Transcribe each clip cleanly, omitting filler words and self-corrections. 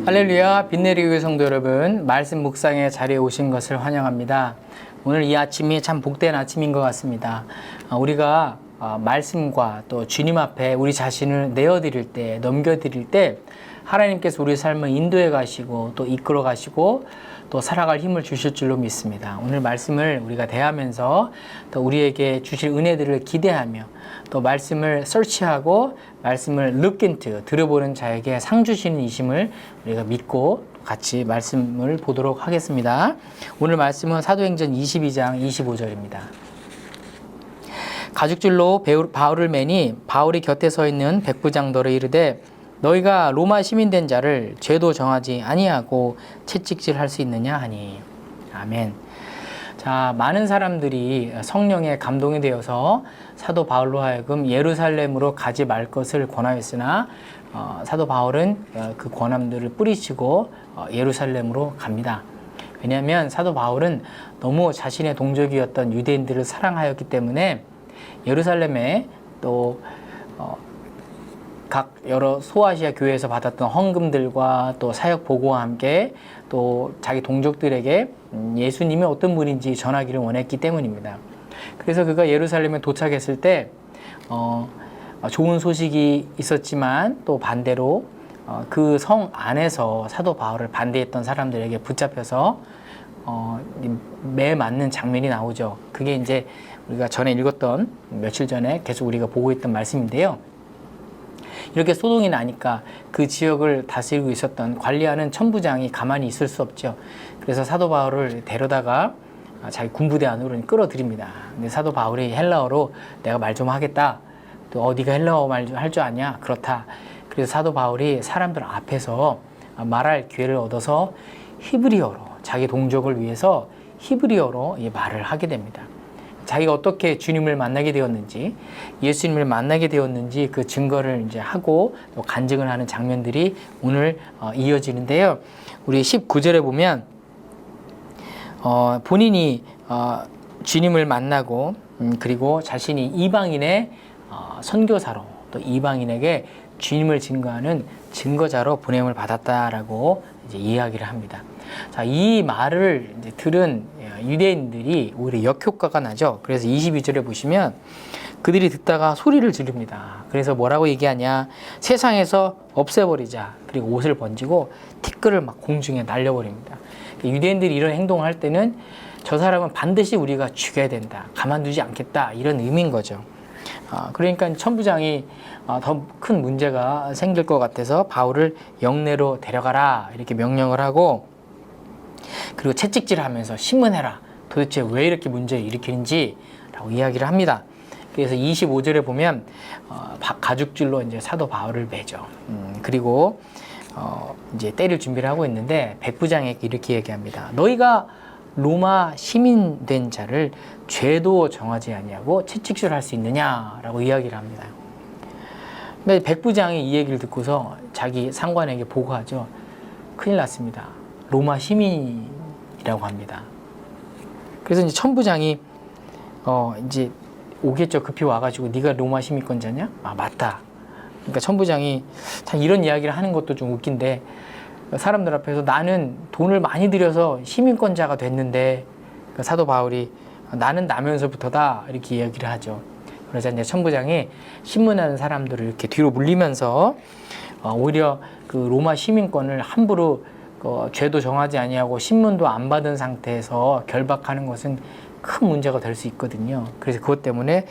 할렐루야, 빛내리 교회 성도 여러분, 말씀 묵상의 자리에 오신 것을 환영합니다. 오늘 이 아침이 참 복된 아침인 것 같습니다. 우리가 말씀과 또 주님 앞에 우리 자신을 내어드릴 때, 넘겨드릴 때 하나님께서 우리 삶을 인도해 가시고 또 이끌어 가시고 또 살아갈 힘을 주실 줄로 믿습니다. 오늘 말씀을 우리가 대하면서 또 우리에게 주실 은혜들을 기대하며 또 말씀을 설치하고 말씀을 look into, 들어보는 자에게 상 주시는 이심을 우리가 믿고 같이 말씀을 보도록 하겠습니다. 오늘 말씀은 사도행전 22장 25절입니다. 가죽줄로 바울을 매니 바울이 곁에 서 있는 백부장들을 이르되 너희가 로마 시민된 자를 죄도 정하지 아니하고 채찍질할 수 있느냐 하니. 아멘. 자, 많은 사람들이 성령의 감동이 되어서 사도 바울로 하여금 예루살렘으로 가지 말 것을 권하였으나 사도 바울은 그 권함들을 뿌리치고 예루살렘으로 갑니다. 왜냐하면 사도 바울은 너무 자신의 동족이었던 유대인들을 사랑하였기 때문에 예루살렘에 또 각 여러 소아시아 교회에서 받았던 헌금들과 또 사역 보고와 함께 또 자기 동족들에게 예수님이 어떤 분인지 전하기를 원했기 때문입니다. 그래서 그가 예루살렘에 도착했을 때 좋은 소식이 있었지만 또 반대로 그 성 안에서 사도 바울을 반대했던 사람들에게 붙잡혀서 매 맞는 장면이 나오죠. 그게 이제 우리가 전에 읽었던 며칠 전에 계속 우리가 보고 있던 말씀인데요. 이렇게 소동이 나니까 그 지역을 다스리고 있었던 관리하는 천부장이 가만히 있을 수 없죠. 그래서 사도 바울을 데려다가 자기 군부대 안으로 끌어들입니다. 근데 사도 바울이 헬라어로 내가 말 좀 하겠다. 또 네가 헬라어 말 좀 할 줄 아냐? 그렇다. 그래서 사도 바울이 사람들 앞에서 말할 기회를 얻어서 히브리어로 자기 동족을 위해서 히브리어로 말을 하게 됩니다. 자기가 어떻게 주님을 만나게 되었는지, 예수님을 만나게 되었는지 그 증거를 이제 하고 또 간증을 하는 장면들이 오늘 이어지는데요. 우리 19절에 보면 본인이 주님을 만나고 그리고 자신이 이방인의 선교사로 또 이방인에게 주님을 증거하는 증거자로 보냄을 받았다라고 이제 이야기를 합니다. 자, 이 말을 이제 들은 유대인들이 오히려 역효과가 나죠. 그래서 22절에 보시면 그들이 듣다가 소리를 지릅니다. 그래서 뭐라고 얘기하냐? 세상에서 없애버리자. 그리고 옷을 번지고 티끌을 막 공중에 날려버립니다. 유대인들이 이런 행동을 할 때는 저 사람은 반드시 우리가 죽여야 된다. 가만두지 않겠다. 이런 의미인 거죠. 그러니까 천부장이 더 큰 문제가 생길 것 같아서 바울을 영내로 데려가라 이렇게 명령을 하고 그리고 채찍질을 하면서 신문해라. 도대체 왜 이렇게 문제를 일으키는지 라고 이야기를 합니다. 그래서 25절에 보면 가죽줄로 이제 사도 바울을 매죠. 그리고 이제 때릴 준비를 하고 있는데 백부장에게 이렇게 얘기합니다. 너희가 로마 시민 된 자를 죄도 정하지 아니하고 채찍질할 수 있느냐라고 이야기를 합니다. 근데 백부장이 이 얘기를 듣고서 자기 상관에게 보고하죠. 큰일 났습니다. 로마 시민이라고 합니다. 그래서 이제 천부장이 이제 오겠죠. 급히 와가지고 네가 로마 시민권자냐? 맞다. 그러니까 천부장이 참 이런 이야기를 하는 것도 좀 웃긴데 사람들 앞에서 나는 돈을 많이 들여서 시민권자가 됐는데 사도 바울이 나는 나면서부터다 이렇게 이야기를 하죠. 그러자 이제 천부장이 신문하는 사람들을 이렇게 뒤로 물리면서 오히려 그 로마 시민권을 함부로 죄도 정하지 아니하고 신문도 안 받은 상태에서 결박하는 것은 큰 문제가 될 수 있거든요. 그래서 그것 때문에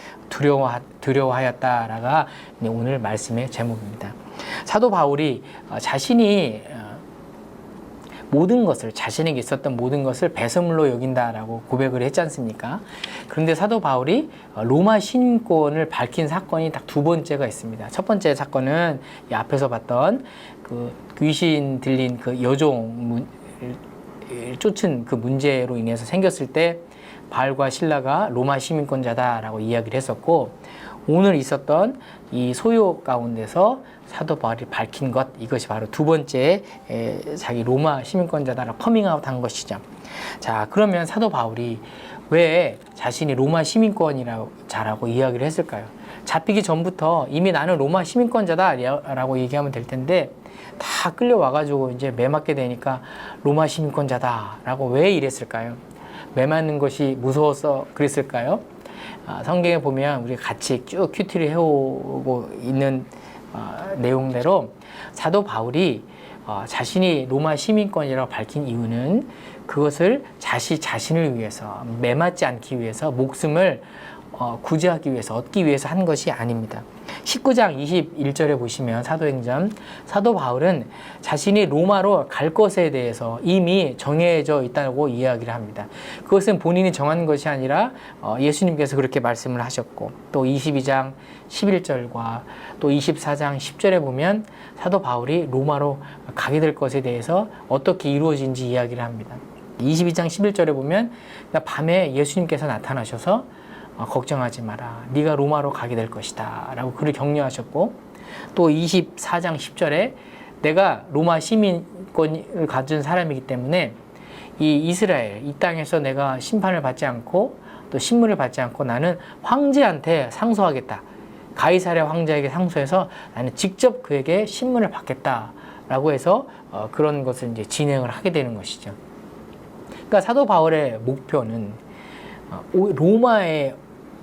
두려워하였다라가 오늘 말씀의 제목입니다. 사도 바울이 자신이 모든 것을 자신에게 있었던 모든 것을 배설물로 여긴다라고 고백을 했지 않습니까? 그런데 사도 바울이 로마 시민권을 밝힌 사건이 딱 두 번째가 있습니다. 첫 번째 사건은 이 앞에서 봤던 그 귀신 들린 그 여종 쫓은 그 문제로 인해서 생겼을 때 바울과 실라가 로마 시민권자다라고 이야기를 했었고 오늘 있었던 이 소요 가운데서 사도 바울이 밝힌 것, 이것이 바로 두 번째 자기 로마 시민권자다라고 커밍아웃 한 것이죠. 자, 그러면 사도 바울이 왜 자신이 로마 시민권이라고 자라고 이야기를 했을까요? 잡히기 전부터 이미 나는 로마 시민권자다라고 얘기하면 될 텐데 다 끌려와가지고 이제 매 맞게 되니까 로마 시민권자다라고 왜 이랬을까요? 매 맞는 것이 무서워서 그랬을까요? 성경에 보면 우리 같이 쭉 큐티를 해오고 있는 내용대로 사도 바울이 자신이 로마 시민권이라고 밝힌 이유는 그것을 자신을 위해서 매맞지 않기 위해서 목숨을 구제하기 위해서 얻기 위해서 한 것이 아닙니다. 19장 21절에 보시면 사도행전 사도 바울은 자신이 로마로 갈 것에 대해서 이미 정해져 있다고 이야기를 합니다. 그것은 본인이 정한 것이 아니라 예수님께서 그렇게 말씀을 하셨고 또 22장 11절과 또 24장 10절에 보면 사도 바울이 로마로 가게 될 것에 대해서 어떻게 이루어진지 이야기를 합니다. 22장 11절에 보면 밤에 예수님께서 나타나셔서 걱정하지 마라. 네가 로마로 가게 될 것이다. 라고 그를 격려하셨고 또 24장 10절에 내가 로마 시민권을 가진 사람이기 때문에 이 이스라엘, 이 땅에서 내가 심판을 받지 않고 또 신문을 받지 않고 나는 황제한테 상소하겠다. 가이사랴 황제에게 상소해서 나는 직접 그에게 신문을 받겠다. 라고 해서 그런 것을 이제 진행을 하게 되는 것이죠. 그러니까 사도 바울의 목표는 로마에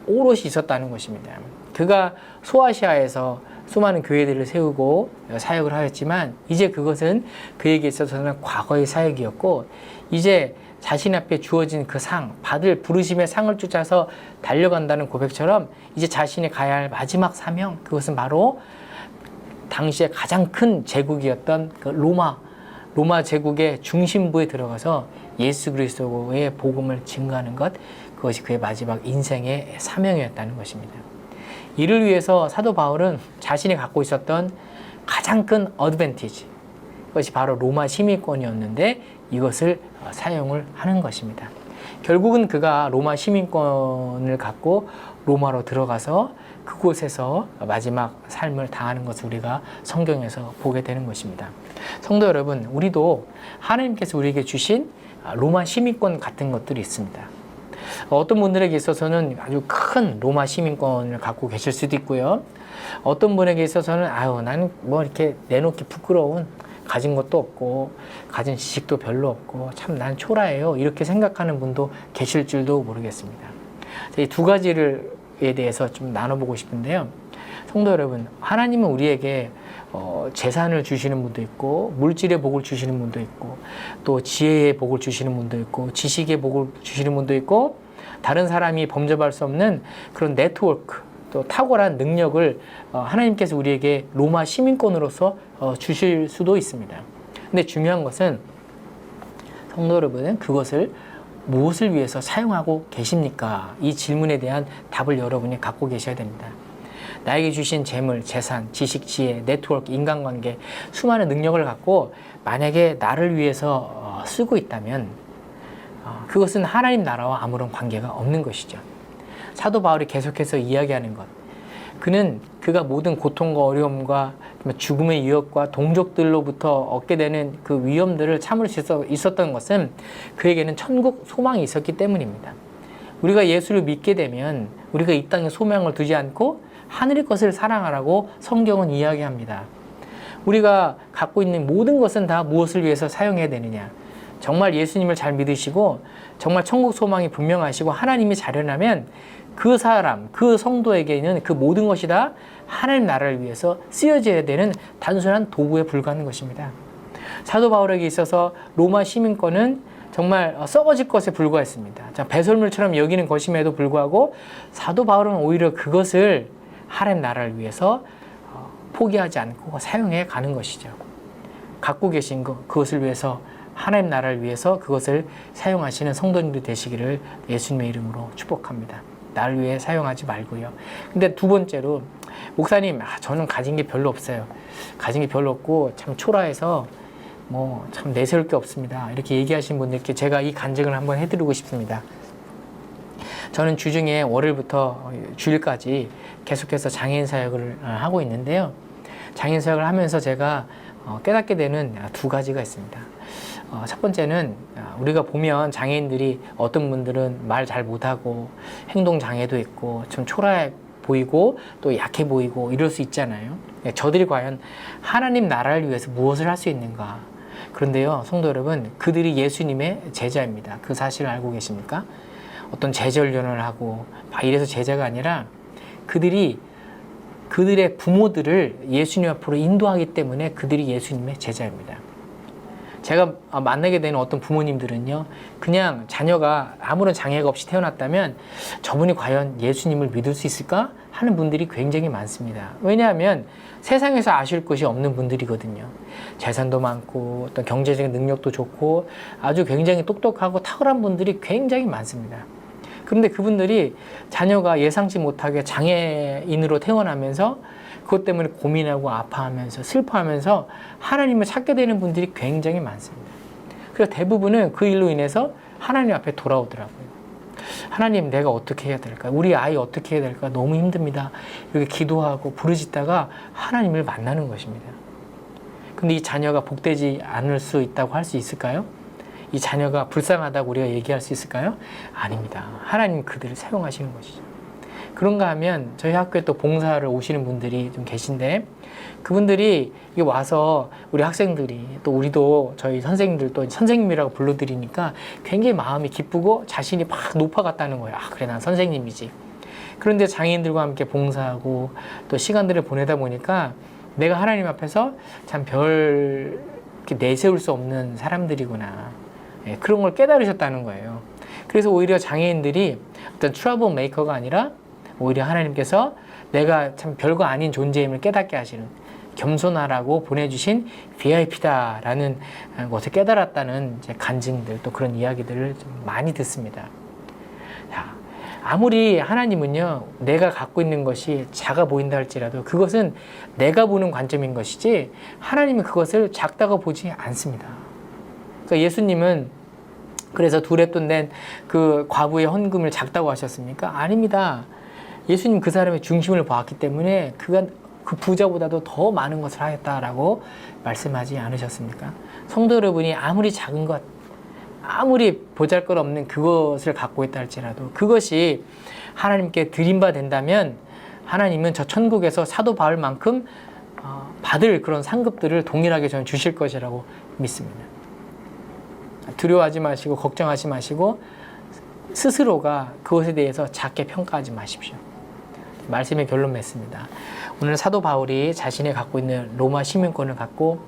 오롯이 있었다는 것입니다. 그가 소아시아에서 수많은 교회들을 세우고 사역을 하였지만 이제 그것은 그에게 있어서는 과거의 사역이었고 이제 자신 앞에 주어진 그 상, 받을 부르심의 상을 쫓아서 달려간다는 고백처럼 이제 자신이 가야 할 마지막 사명, 그것은 바로 당시에 가장 큰 제국이었던 그 로마 제국의 중심부에 들어가서 예수 그리스도의 복음을 증거하는 것, 그것이 그의 마지막 인생의 사명이었다는 것입니다. 이를 위해서 사도 바울은 자신이 갖고 있었던 가장 큰 어드밴티지, 그것이 바로 로마 시민권이었는데 이것을 사용을 하는 것입니다. 결국은 그가 로마 시민권을 갖고 로마로 들어가서 그곳에서 마지막 삶을 다하는 것을 우리가 성경에서 보게 되는 것입니다. 성도 여러분, 우리도 하나님께서 우리에게 주신 로마 시민권 같은 것들이 있습니다. 어떤 분들에게 있어서는 아주 큰 로마 시민권을 갖고 계실 수도 있고요. 어떤 분에게 있어서는 나는 뭐 이렇게 내놓기 부끄러운, 가진 것도 없고 가진 지식도 별로 없고 참 난 초라해요, 이렇게 생각하는 분도 계실 줄도 모르겠습니다. 이 두 가지에 대해서 좀 나눠보고 싶은데요. 성도 여러분, 하나님은 우리에게 재산을 주시는 분도 있고 물질의 복을 주시는 분도 있고 또 지혜의 복을 주시는 분도 있고 지식의 복을 주시는 분도 있고 다른 사람이 범접할 수 없는 그런 네트워크, 또 탁월한 능력을 하나님께서 우리에게 로마 시민권으로서 주실 수도 있습니다. 근데 중요한 것은 성도 여러분은 그것을 무엇을 위해서 사용하고 계십니까? 이 질문에 대한 답을 여러분이 갖고 계셔야 됩니다. 나에게 주신 재물, 재산, 지식, 지혜, 네트워크, 인간관계, 수많은 능력을 갖고 만약에 나를 위해서 쓰고 있다면 그것은 하나님 나라와 아무런 관계가 없는 것이죠. 사도 바울이 계속해서 이야기하는 것, 그가 모든 고통과 어려움과 죽음의 위협과 동족들로부터 얻게 되는 그 위험들을 참을 수 있었던 것은 그에게는 천국 소망이 있었기 때문입니다. 우리가 예수를 믿게 되면 우리가 이 땅에 소망을 두지 않고 하늘의 것을 사랑하라고 성경은 이야기합니다. 우리가 갖고 있는 모든 것은 다 무엇을 위해서 사용해야 되느냐? 정말 예수님을 잘 믿으시고 정말 천국 소망이 분명하시고 하나님이 자련하면 그 사람, 그 성도에게는 그 모든 것이 다 하나님 나라를 위해서 쓰여져야 되는 단순한 도구에 불과한 것입니다. 사도 바울에게 있어서 로마 시민권은 정말 썩어질 것에 불과했습니다. 배설물처럼 여기는 것임에도 불구하고 사도 바울은 오히려 그것을 하나님 나라를 위해서 포기하지 않고 사용해 가는 것이죠. 갖고 계신 그것을 위해서, 하나님 나라를 위해서 그것을 사용하시는 성도님들 되시기를 예수님의 이름으로 축복합니다. 나를 위해 사용하지 말고요. 근데 두 번째로, 목사님, 저는 가진 게 별로 없어요. 가진 게 별로 없고 참 초라해서 참 내세울 게 없습니다. 이렇게 얘기하신 분들께 제가 이 간증을 한번 해드리고 싶습니다. 저는 주중에 월요일부터 주일까지 계속해서 장애인 사역을 하고 있는데요. 장애인 사역을 하면서 제가 깨닫게 되는 두 가지가 있습니다. 첫 번째는 우리가 보면 장애인들이 어떤 분들은 말 잘 못하고 행동 장애도 있고 좀 초라해 보이고 또 약해 보이고 이럴 수 있잖아요. 저들이 과연 하나님 나라를 위해서 무엇을 할 수 있는가? 그런데요, 성도 여러분, 그들이 예수님의 제자입니다. 그 사실을 알고 계십니까? 어떤 제자훈련을 하고 이래서 제자가 아니라 그들이 그들의 부모들을 예수님 앞으로 인도하기 때문에 그들이 예수님의 제자입니다. 제가 만나게 되는 어떤 부모님들은요, 그냥 자녀가 아무런 장애가 없이 태어났다면 저분이 과연 예수님을 믿을 수 있을까 하는 분들이 굉장히 많습니다. 왜냐하면 세상에서 아실 것이 없는 분들이거든요. 재산도 많고 어떤 경제적인 능력도 좋고 아주 굉장히 똑똑하고 탁월한 분들이 굉장히 많습니다. 그런데 그분들이 자녀가 예상치 못하게 장애인으로 태어나면서 그것 때문에 고민하고 아파하면서 슬퍼하면서 하나님을 찾게 되는 분들이 굉장히 많습니다. 그래서 대부분은 그 일로 인해서 하나님 앞에 돌아오더라고요. 하나님, 내가 어떻게 해야 될까? 우리 아이 어떻게 해야 될까? 너무 힘듭니다. 이렇게 기도하고 부르짖다가 하나님을 만나는 것입니다. 근데 이 자녀가 복되지 않을 수 있다고 할 수 있을까요? 이 자녀가 불쌍하다고 우리가 얘기할 수 있을까요? 아닙니다. 하나님 그들을 사용하시는 것이죠. 그런가 하면 저희 학교에 또 봉사를 오시는 분들이 좀 계신데 그분들이 와서 우리 학생들이 또 우리도 저희 선생님들도 선생님이라고 불러드리니까 굉장히 마음이 기쁘고 자신이 막 높아갔다는 거예요. 아, 그래, 난 선생님이지. 그런데 장애인들과 함께 봉사하고 또 시간들을 보내다 보니까 내가 하나님 앞에서 참 별 내세울 수 없는 사람들이구나. 그런 걸 깨달으셨다는 거예요. 그래서 오히려 장애인들이 어떤 트러블 메이커가 아니라 오히려 하나님께서 내가 참 별거 아닌 존재임을 깨닫게 하시는, 겸손하라고 보내주신 VIP다라는 것을 깨달았다는 이제 간증들, 또 그런 이야기들을 좀 많이 듣습니다. 자, 아무리 하나님은요, 내가 갖고 있는 것이 작아 보인다 할지라도 그것은 내가 보는 관점인 것이지 하나님은 그것을 작다고 보지 않습니다. 그러니까 예수님은 그래서 둘의 돈 낸 그 과부의 헌금을 작다고 하셨습니까? 아닙니다. 예수님 그 사람의 중심을 보았기 때문에 그가 그 부자보다도 더 많은 것을 하였다라고 말씀하지 않으셨습니까? 성도 여러분이 아무리 작은 것, 아무리 보잘것없는 그것을 갖고 있다 할지라도 그것이 하나님께 드린 바 된다면 하나님은 저 천국에서 사도 바울만큼 받을 그런 상급들을 동일하게 저는 주실 것이라고 믿습니다. 두려워하지 마시고 걱정하지 마시고 스스로가 그것에 대해서 작게 평가하지 마십시오. 말씀의 결론 맺습니다. 오늘 사도 바울이 자신이 갖고 있는 로마 시민권을 갖고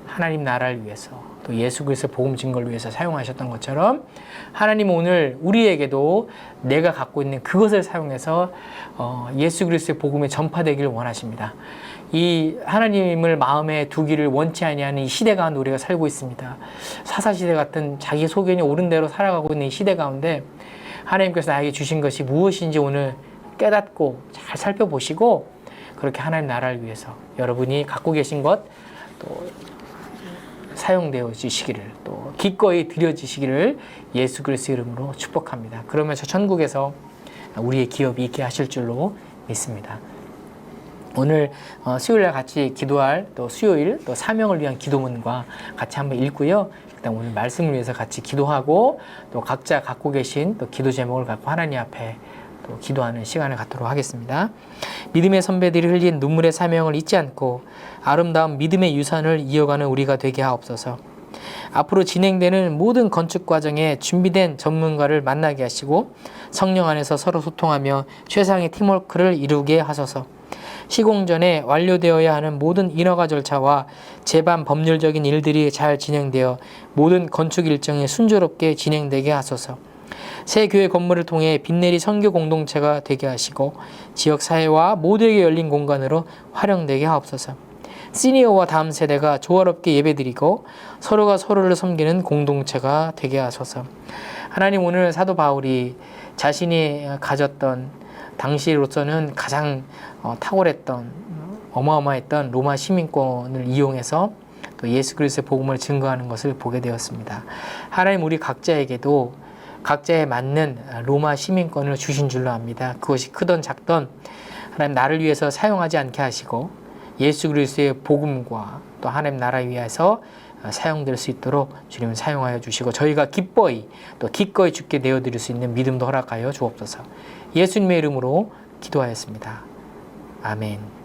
하나님 나라를 위해서 또 예수 그리스도의 복음 증거를 위해서 사용하셨던 것처럼 하나님은 오늘 우리에게도 내가 갖고 있는 그것을 사용해서 예수 그리스도의 복음이 전파되기를 원하십니다. 이 하나님을 마음에 두기를 원치 아니하는 이 시대 가운데 우리가 살고 있습니다. 사사시대 같은 자기 소견이 옳은 대로 살아가고 있는 이 시대 가운데 하나님께서 나에게 주신 것이 무엇인지 오늘 깨닫고 잘 살펴보시고 그렇게 하나님 나라를 위해서 여러분이 갖고 계신 것 또 사용되어지시기를 또 기꺼이 드려지시기를 예수 그리스도 이름으로 축복합니다. 그러면서 천국에서 우리의 기업이 있게 하실 줄로 믿습니다. 오늘 수요일날 같이 기도할 또 수요일 또 사명을 위한 기도문과 같이 한번 읽고요. 그다음 오늘 말씀을 위해서 같이 기도하고 또 각자 갖고 계신 또 기도 제목을 갖고 하나님 앞에 또 기도하는 시간을 갖도록 하겠습니다. 믿음의 선배들이 흘린 눈물의 사명을 잊지 않고 아름다운 믿음의 유산을 이어가는 우리가 되게 하옵소서. 앞으로 진행되는 모든 건축 과정에 준비된 전문가를 만나게 하시고 성령 안에서 서로 소통하며 최상의 팀워크를 이루게 하소서. 시공 전에 완료되어야 하는 모든 인허가 절차와 제반 법률적인 일들이 잘 진행되어 모든 건축 일정이 순조롭게 진행되게 하소서. 새 교회 건물을 통해 빛내리 선교 공동체가 되게 하시고 지역 사회와 모두에게 열린 공간으로 활용되게 하옵소서. 시니어와 다음 세대가 조화롭게 예배드리고 서로가 서로를 섬기는 공동체가 되게 하소서. 하나님, 오늘 사도 바울이 자신이 가졌던 당시로서는 가장 탁월했던 어마어마했던 로마 시민권을 이용해서 또 예수 그리스도의 복음을 증거하는 것을 보게 되었습니다. 하나님, 우리 각자에게도 각자에 맞는 로마 시민권을 주신 줄로 압니다. 그것이 크던 작던 하나님 나를 위해서 사용하지 않게 하시고 예수 그리스도의 복음과 또 하나님 나라 위해서 사용될 수 있도록 주님 사용하여 주시고 저희가 기꺼이 또 기꺼이 주께 내어드릴 수 있는 믿음도 허락하여 주옵소서. 예수님의 이름으로 기도하였습니다. 아멘.